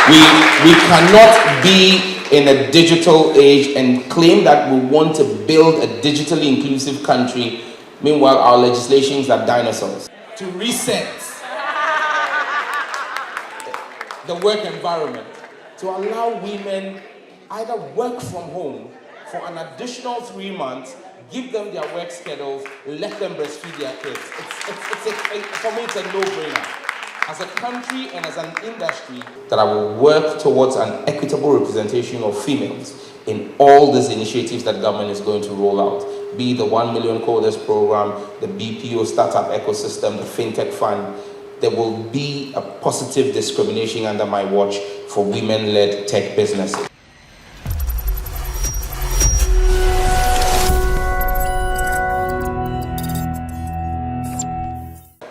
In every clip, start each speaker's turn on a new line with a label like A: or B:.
A: We cannot be in a digital age and claim that we want to build a digitally inclusive country. Meanwhile, our legislations are dinosaurs. To reset the work environment, to allow women either work from home for an additional 3 months, give them their work schedules, let them breastfeed their kids. For me, it's a no-brainer. As a country and as an industry, that I will work towards an equitable representation of females in all these initiatives that government is going to roll out, be it the 1 Million Coders program, the BPO startup ecosystem, the FinTech Fund. There will be a positive discrimination under my watch for women-led tech businesses.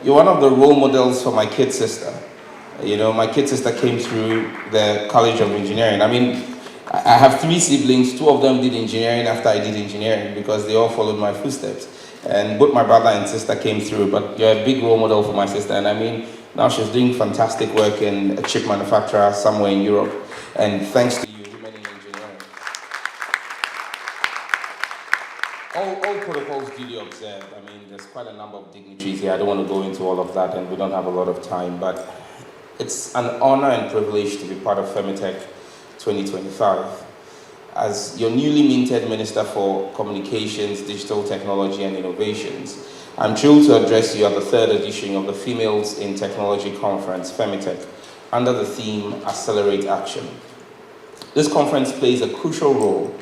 A: You're one of the role models for my kid sister. You know, my kid sister came through the College of Engineering. I mean, I have 3 siblings. 2 of them did engineering after I did engineering because they all followed my footsteps. And both my brother and sister came through, but you're a big role model for my sister. And I mean, now she's doing fantastic work in a chip manufacturer somewhere in Europe. And thanks to you, women in engineering. All protocols duly observed. I mean, there's quite a number of dignitaries here. I don't want to go into all of that, and we don't have a lot of time, but it's an honor and privilege to be part of Femitech 2025. As your newly minted Minister for Communications, Digital Technology and Innovations, I'm thrilled to address you at the 3rd edition of the Females in Technology Conference, Femitech, under the theme Accelerate Action. This conference plays a crucial role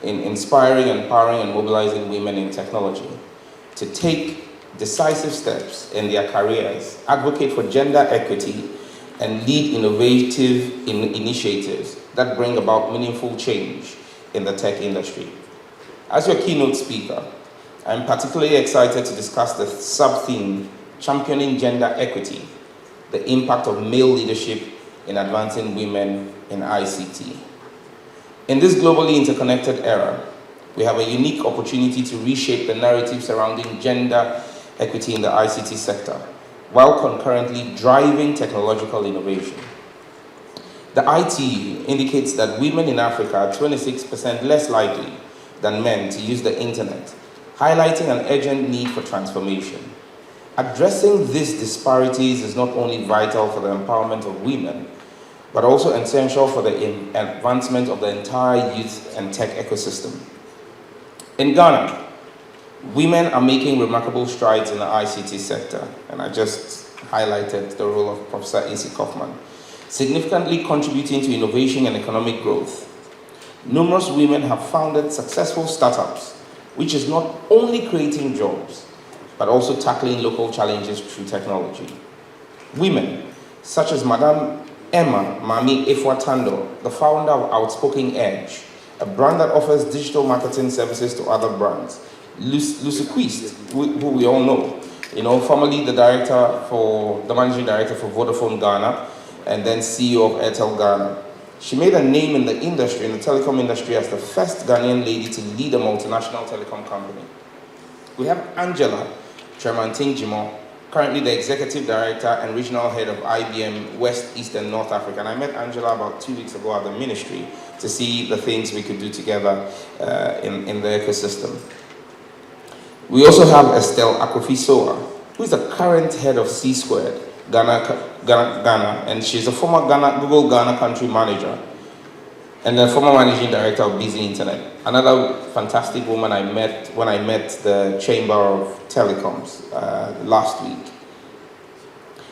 A: in inspiring, empowering, and mobilizing women in technology to take decisive steps in their careers, advocate for gender equity, and lead innovative initiatives that bring about meaningful change in the tech industry. As your keynote speaker, I'm particularly excited to discuss the sub-theme, Championing Gender Equity, the impact of male leadership in advancing women in ICT. In this globally interconnected era, we have a unique opportunity to reshape the narrative surrounding gender equity in the ICT sector, while concurrently driving technological innovation. The ITU indicates that women in Africa are 26% less likely than men to use the internet, highlighting an urgent need for transformation. Addressing these disparities is not only vital for the empowerment of women, but also essential for the advancement of the entire youth and tech ecosystem. In Ghana, women are making remarkable strides in the ICT sector, and I just highlighted the role of Professor A.C. Kaufman, significantly contributing to innovation and economic growth. Numerous women have founded successful startups, which is not only creating jobs, but also tackling local challenges through technology. Women, such as Madame Emma Mami Efwatando, the founder of Outspoken Edge, a brand that offers digital marketing services to other brands. Lucy Quist, who we all know, formerly the managing director for Vodafone Ghana, and then CEO of Airtel Ghana. She made a name in the industry, in the telecom industry, as the first Ghanaian lady to lead a multinational telecom company. We have Angela Tremantin Jimo, currently the executive director and regional head of IBM West, East, and North Africa. And I met Angela about 2 weeks ago at the ministry to see the things we could do together in the ecosystem. We also have Estelle Akrofi-Soa, who is the current head of C-Squared Ghana, and she's a former Google Ghana country manager and the former managing director of Busy Internet. Another fantastic woman I met when I met the Chamber of Telecoms last week.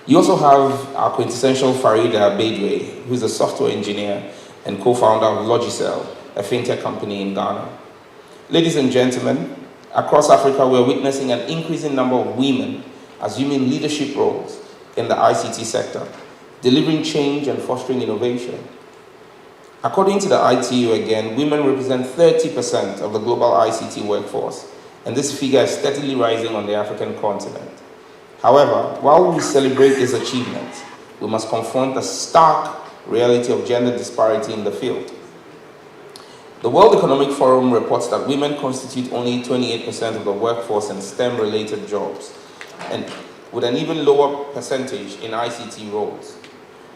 A: You also have our quintessential Farida Bedwe, who's a software engineer and co-founder of Logicel, a fintech company in Ghana. Ladies and gentlemen, across Africa, we're witnessing an increasing number of women assuming leadership roles in the ICT sector, delivering change and fostering innovation. According to the ITU again, women represent 30% of the global ICT workforce, and this figure is steadily rising on the African continent. However, while we celebrate this achievement, we must confront the stark reality of gender disparity in the field. The World Economic Forum reports that women constitute only 28% of the workforce in STEM-related jobs, and with an even lower percentage in ICT roles.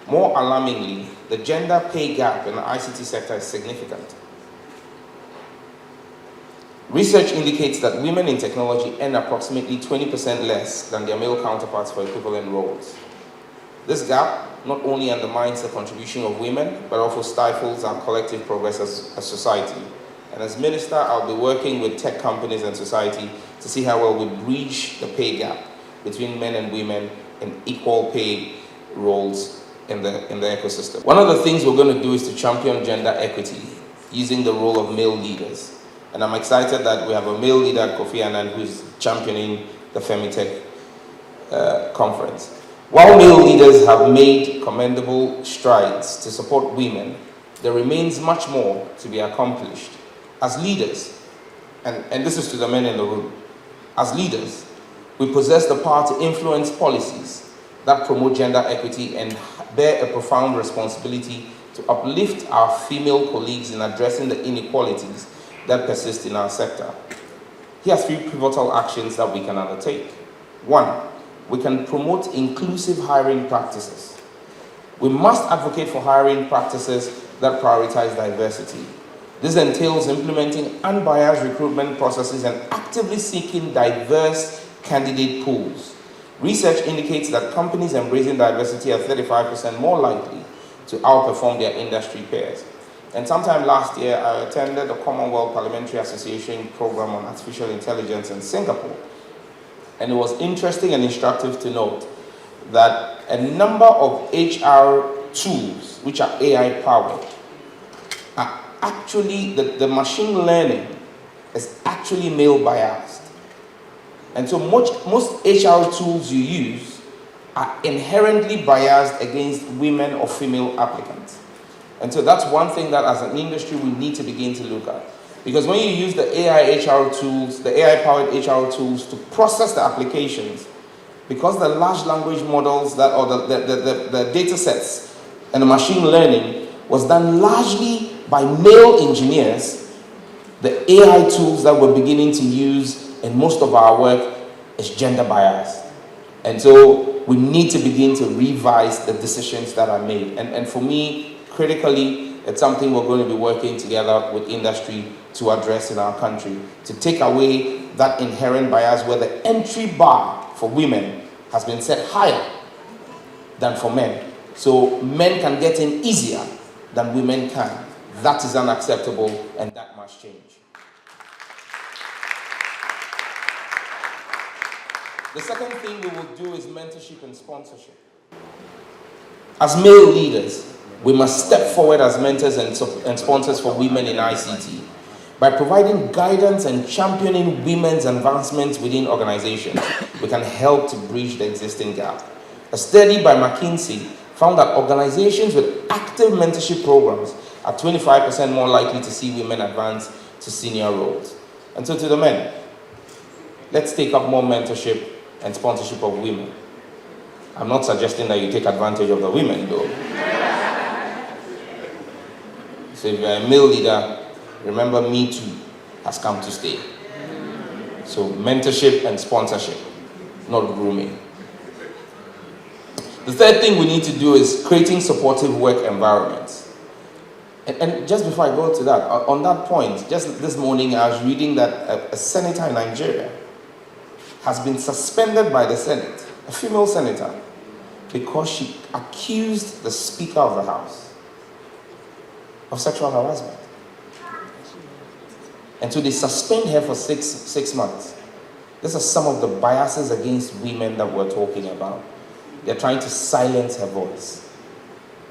A: More alarmingly, the gender pay gap in the ICT sector is significant. Research indicates that women in technology earn approximately 20% less than their male counterparts for equivalent roles. This gap not only undermines the contribution of women, but also stifles our collective progress as a society. And as minister, I'll be working with tech companies and society to see how well we bridge the pay gap between men and women in equal pay roles in the ecosystem. One of the things we're going to do is to champion gender equity using the role of male leaders. And I'm excited that we have a male leader, Kofi Annan, who's championing the Femitech conference. While male leaders have made commendable strides to support women, there remains much more to be accomplished. As leaders, and this is to the men in the room, as leaders, we possess the power to influence policies that promote gender equity and bear a profound responsibility to uplift our female colleagues in addressing the inequalities that persist in our sector. Here are 3 pivotal actions that we can undertake. 1, we can promote inclusive hiring practices. We must advocate for hiring practices that prioritize diversity. This entails implementing unbiased recruitment processes and actively seeking diverse candidate pools. Research indicates that companies embracing diversity are 35% more likely to outperform their industry peers. And sometime last year, I attended the Commonwealth Parliamentary Association program on artificial intelligence in Singapore. And it was interesting and instructive to note that a number of HR tools, which are AI powered, are actually, the machine learning is actually male biased. And so most HR tools you use are inherently biased against women or female applicants. And so that's one thing that as an industry we need to begin to look at. Because when you use the AI HR tools, the AI-powered HR tools to process the applications, because the large language models that, or the data sets and the machine learning was done largely by male engineers, the AI tools that we're beginning to use in most of our work is gender biased. And so we need to begin to revise the decisions that are made. And for me, critically, it's something we're going to be working together with industry to address in our country, to take away that inherent bias where the entry bar for women has been set higher than for men. So men can get in easier than women can. That is unacceptable and that must change. The second thing we will do is mentorship and sponsorship. As male leaders, we must step forward as mentors and sponsors for women in ICT by providing guidance and championing women's advancements within organizations. We can help to bridge the existing gap. A study by McKinsey found that organizations with active mentorship programs are 25% more likely to see women advance to senior roles. And so to the men, let's take up more mentorship and sponsorship of women. I'm not suggesting that you take advantage of the women though. So if you're a male leader, remember Me Too has come to stay. So mentorship and sponsorship, not grooming. The third thing we need to do is creating supportive work environments. And just before I go to that, on that point, just this morning I was reading that a senator in Nigeria has been suspended by the Senate, a female senator, because she accused the Speaker of the House of sexual harassment. And so they suspend her for six months. These are some of the biases against women that we're talking about. They're trying to silence her voice.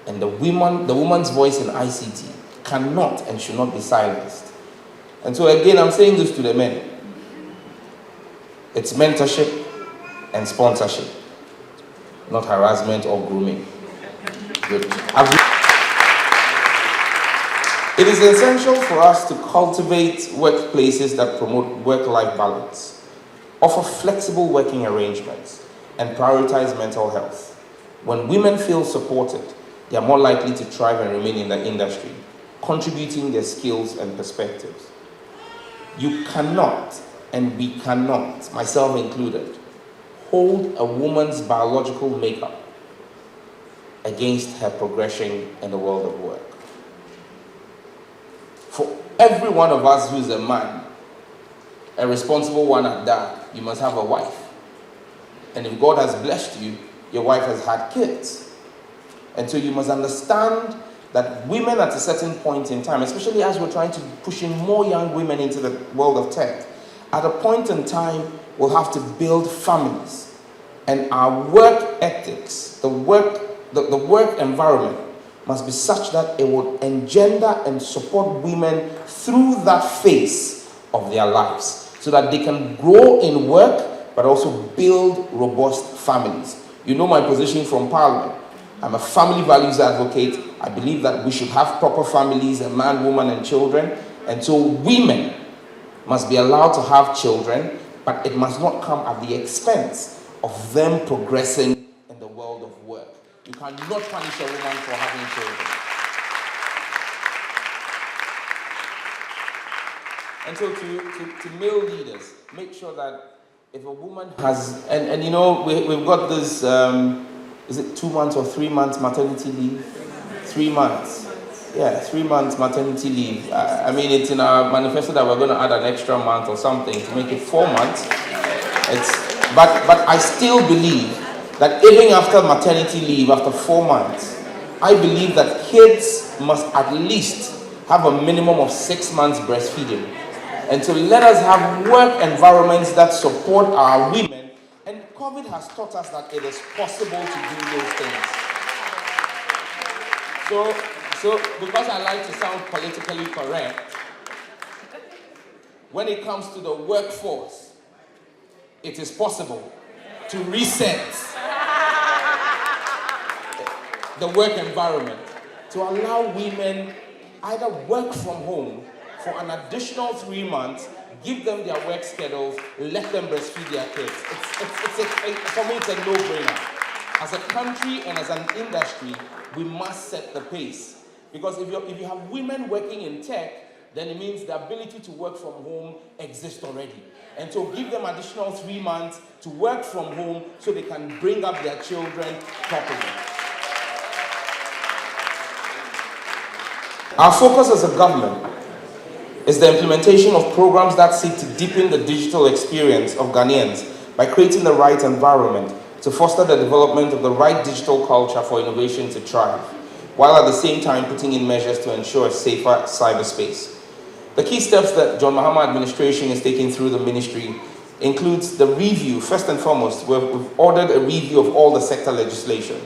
A: And the woman's voice in ICT cannot and should not be silenced. And so again, I'm saying this to the men. It's mentorship and sponsorship, not harassment or grooming. Good. It is essential for us to cultivate workplaces that promote work-life balance, offer flexible working arrangements, and prioritize mental health. When women feel supported, they are more likely to thrive and remain in the industry, contributing their skills and perspectives. You cannot, and we cannot, myself included, hold a woman's biological makeup against her progression in the world of work. For every one of us who's a man, a responsible one at that, you must have a wife. And if God has blessed you, your wife has had kids. And so you must understand that women at a certain point in time, especially as we're trying to push in more young women into the world of tech, at a point in time, we'll have to build families. And our work ethics, the work environment must be such that it will engender and support women through that phase of their lives, so that they can grow in work, but also build robust families. You know my position from Parliament. I'm a family values advocate. I believe that we should have proper families, a man, woman, and children. And so women must be allowed to have children, but it must not come at the expense of them progressing in the world of work. You cannot punish a woman for having children. And so to male leaders, make sure that if a woman has, and you know, we've got this, is it 2 months or 3 months maternity leave? 3 months. Yeah, 3 months maternity leave. I mean, it's in our manifesto that we're going to add an extra month or something to make it 4 months. But I still believe that even after maternity leave, after 4 months, I believe that kids must at least have a minimum of 6 months breastfeeding. And so let us have work environments that support our women. And COVID has taught us that it is possible to do those things. So because I like to sound politically correct, when it comes to the workforce, it is possible to reset the work environment, to allow women either work from home for an additional 3 months, give them their work schedules, let them breastfeed their kids. For me, it's a no-brainer. As a country and as an industry, we must set the pace. Because if you have women working in tech, then it means the ability to work from home exists already. And so give them additional 3 months to work from home so they can bring up their children properly. Our focus as a government is the implementation of programs that seek to deepen the digital experience of Ghanaians by creating the right environment to foster the development of the right digital culture for innovation to thrive, while at the same time putting in measures to ensure a safer cyberspace. The key steps that John Mahama administration is taking through the ministry includes the review. First and foremost, we've ordered a review of all the sector legislation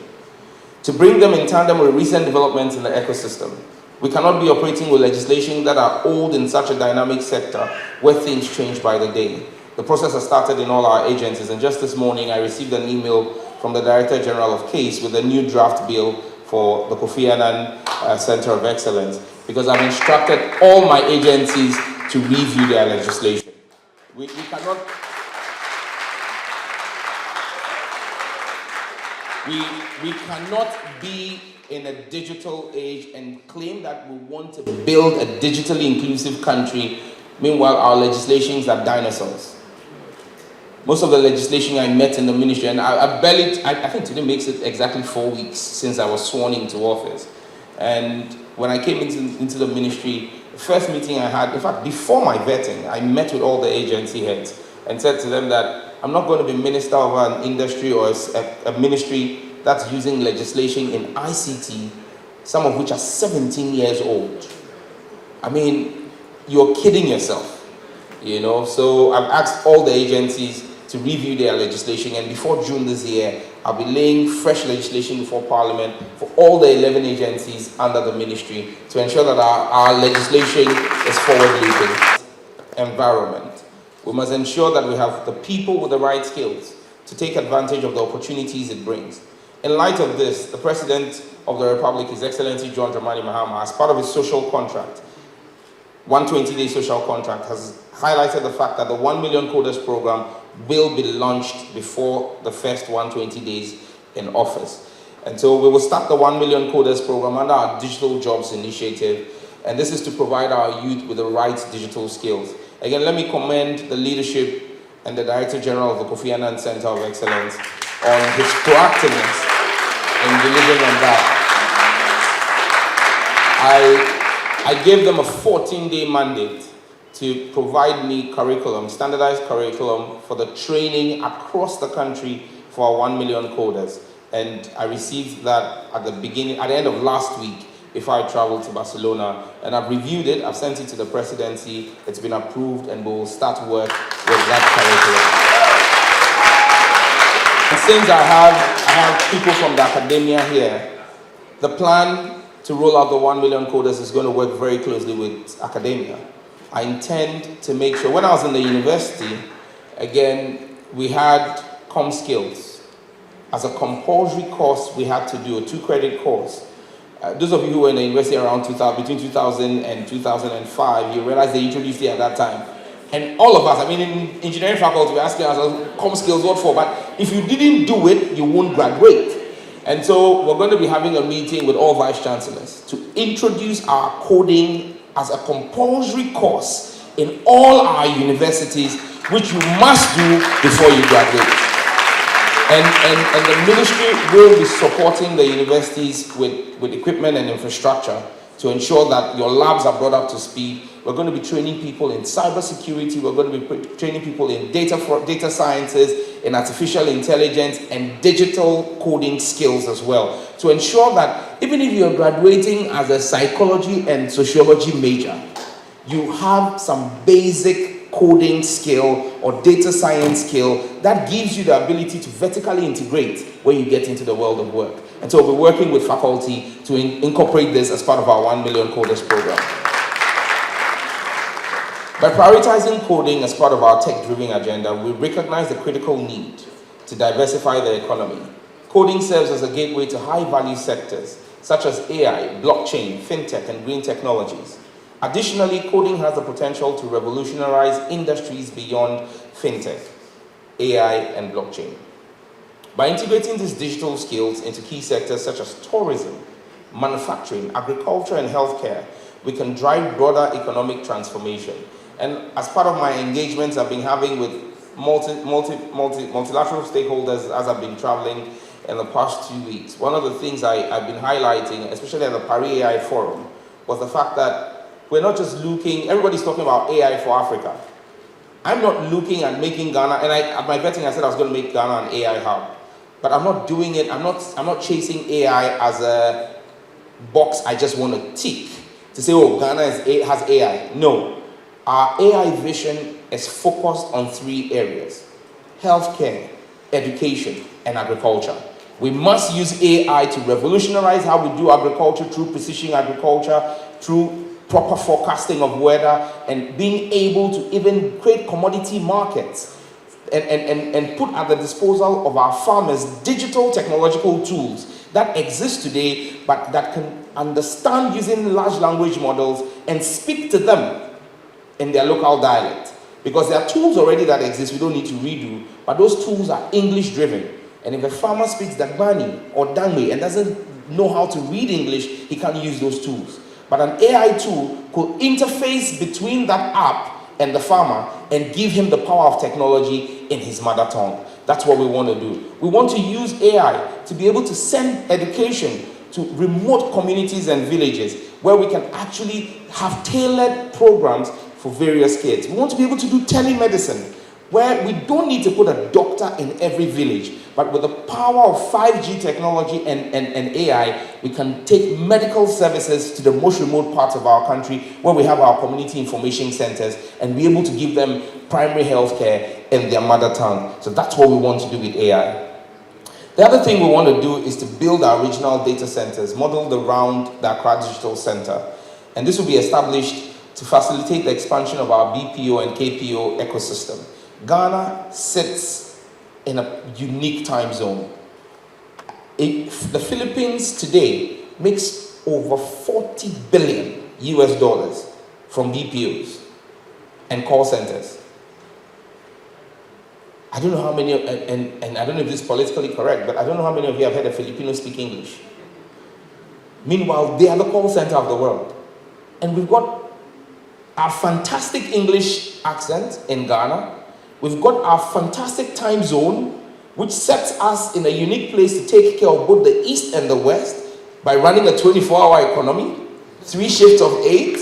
A: to bring them in tandem with recent developments in the ecosystem. We cannot be operating with legislation that are old in such a dynamic sector where things change by the day. The process has started in all our agencies, and just this morning I received an email from the Director General of CASE with a new draft bill for the Kofi Annan Center of Excellence, because I've instructed all my agencies to review their legislation. We cannot be in a digital age and claim that we want to build a digitally inclusive country. Meanwhile, our legislations are dinosaurs. Most of the legislation I met in the ministry, and I think today makes it exactly 4 weeks since I was sworn into office. And when I came into the ministry, the first meeting I had, in fact, before my vetting, I met with all the agency heads and said to them that I'm not going to be minister of an industry or a ministry that's using legislation in ICT, some of which are 17 years old. I mean, you're kidding yourself, you know? So I've asked all the agencies to review their legislation, and before June this year, I'll be laying fresh legislation before Parliament for all the 11 agencies under the ministry to ensure that our legislation is forward-looking. Environment. We must ensure that we have the people with the right skills to take advantage of the opportunities it brings. In light of this, the President of the Republic, His Excellency John Dramani Mahama, as part of his social contract, 120-day social contract, has highlighted the fact that the 1 million coders program will be launched before the first 120 days in office. And so we will start the 1 million coders program under our Digital Jobs Initiative, and this is to provide our youth with the right digital skills. Again, let me commend the leadership and the Director General of the Kofi Annan Center of Excellence on his proactiveness in delivering on that. I gave them a 14-day mandate to provide me curriculum, standardized curriculum for the training across the country for our 1 million coders. And I received that at the end of last week before I traveled to Barcelona. And I've reviewed it, I've sent it to the presidency, it's been approved, and we'll start work with that curriculum. And since I have people from the academia here, the plan to roll out the 1 million coders is going to work very closely with academia. I intend to make sure, when I was in the university, again, we had com skills. As a compulsory course, we had to do a 2-credit course. Those of you who were in the university around between 2000 and 2005, you realize they introduced it at that time. And all of us, I mean, in engineering faculty, we're asking ourselves, com skills, what for? But if you didn't do it, you won't graduate. And so we're going to be having a meeting with all vice chancellors to introduce our coding as a compulsory course in all our universities, which you must do before you graduate. And the ministry will be supporting the universities with equipment and infrastructure to ensure that your labs are brought up to speed. We're going to be training people in cybersecurity. We're going to be training people in data sciences, in artificial intelligence, and digital coding skills as well, to ensure that even if you're graduating as a psychology and sociology major, you have some basic coding skill or data science skill that gives you the ability to vertically integrate when you get into the world of work. And so we're working with faculty to incorporate this as part of our 1 million coders program. By prioritizing coding as part of our tech-driven agenda, we recognize the critical need to diversify the economy. Coding serves as a gateway to high-value sectors such as AI, blockchain, fintech, and green technologies. Additionally, coding has the potential to revolutionize industries beyond fintech, AI, and blockchain. By integrating these digital skills into key sectors such as tourism, manufacturing, agriculture, and healthcare, we can drive broader economic transformation. And as part of my engagements I've been having with multilateral stakeholders as I've been traveling in the past 2 weeks, one of the things I've been highlighting, especially at the Paris AI Forum, was the fact that we're not just looking, everybody's talking about AI for Africa. I'm not looking at making Ghana, and at my vetting I said I was going to make Ghana an AI hub. But I'm not doing it, I'm not chasing AI as a box I just want to tick to say, oh, Ghana has AI. No. Our AI vision is focused on 3 areas: healthcare, education, and agriculture. We must use AI to revolutionize how we do agriculture through precision agriculture, through proper forecasting of weather, and being able to even create commodity markets and put at the disposal of our farmers digital technological tools that exist today, but that can understand using large language models and speak to them in their local dialect. Because there are tools already that exist, we don't need to redo, but those tools are English driven. And if a farmer speaks Dagbani or Dangme and doesn't know how to read English, he can't use those tools. But an AI tool could interface between that app and the farmer and give him the power of technology in his mother tongue. That's what we want to do. We want to use AI to be able to send education to remote communities and villages where we can actually have tailored programs for various kids. We want to be able to do telemedicine where we don't need to put a doctor in every village, but with the power of 5G technology and AI, we can take medical services to the most remote parts of our country where we have our community information centers and be able to give them primary health care in their mother tongue. So that's what we want to do with AI. The other thing we want to do is to build our regional data centers modeled around the Accra Digital Center. And this will be established to facilitate the expansion of our BPO and KPO ecosystem. Ghana sits in a unique time zone. The Philippines today makes over $40 billion US from BPOs and call centers. I don't know how many, and I don't know if this is politically correct, but I don't know how many of you have heard a Filipino speak English. Meanwhile, they are the call center of the world. And we've got our fantastic English accent in Ghana. We've got our fantastic time zone which sets us in a unique place to take care of both the East and the West by running a 24-hour economy, 3 shifts of 8.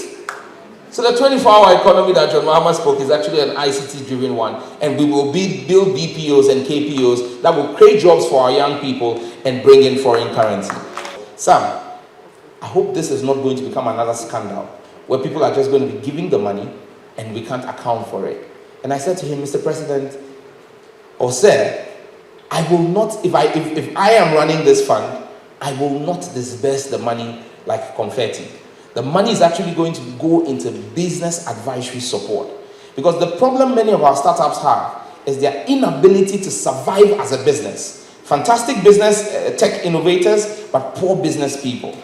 A: So the 24-hour economy that John Mahama spoke is actually an ICT-driven one, and we will build BPOs and KPOs that will create jobs for our young people and bring in foreign currency. Sam, I hope this is not going to become another scandal where people are just going to be giving the money and we can't account for it. And I said to him, Mr. President, or sir, I will not, if I am running this fund, I will not disburse the money like confetti. The money is actually going to go into business advisory support. Because the problem many of our startups have is their inability to survive as a business. Fantastic business tech innovators, but poor business people.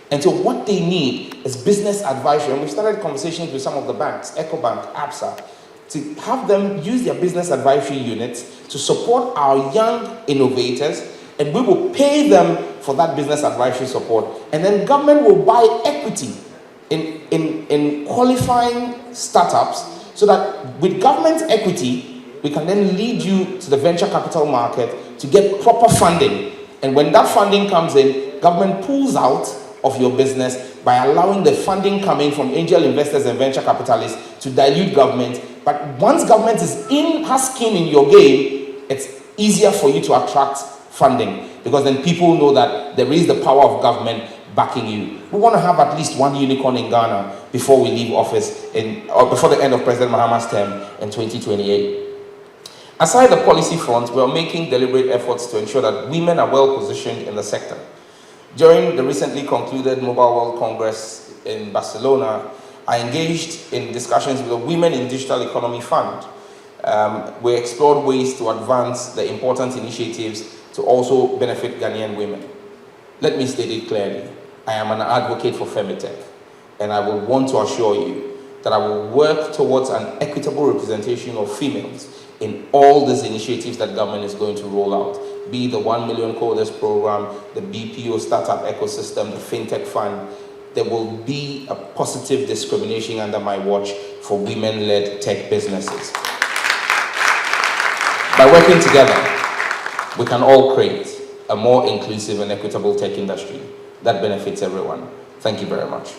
A: And so what they need is business advisory. And we started conversations with some of the banks, EcoBank, ABSA, to have them use their business advisory units to support our young innovators, and we will pay them for that business advisory support. And then government will buy equity in qualifying startups so that with government equity, we can then lead you to the venture capital market to get proper funding. And when that funding comes in, government pulls out of your business by allowing the funding coming from angel investors and venture capitalists to dilute government. But once government has skin in your game, it's easier for you to attract funding, because then people know that there is the power of government backing you. We want to have at least one unicorn in Ghana before we leave office or before the end of President Mahama's term in 2028. Aside the policy front, we are making deliberate efforts to ensure that women are well positioned in the sector. During the recently concluded Mobile World Congress in Barcelona, I engaged in discussions with the Women in Digital Economy Fund. We explored ways to advance the important initiatives to also benefit Ghanaian women. Let me state it clearly. I am an advocate for Femitech, and I will want to assure you that I will work towards an equitable representation of females in all these initiatives that government is going to roll out, be the 1 Million Coders program, the BPO startup ecosystem, the FinTech fund. There will be a positive discrimination under my watch for women-led tech businesses. By working together, we can all create a more inclusive and equitable tech industry that benefits everyone. Thank you very much.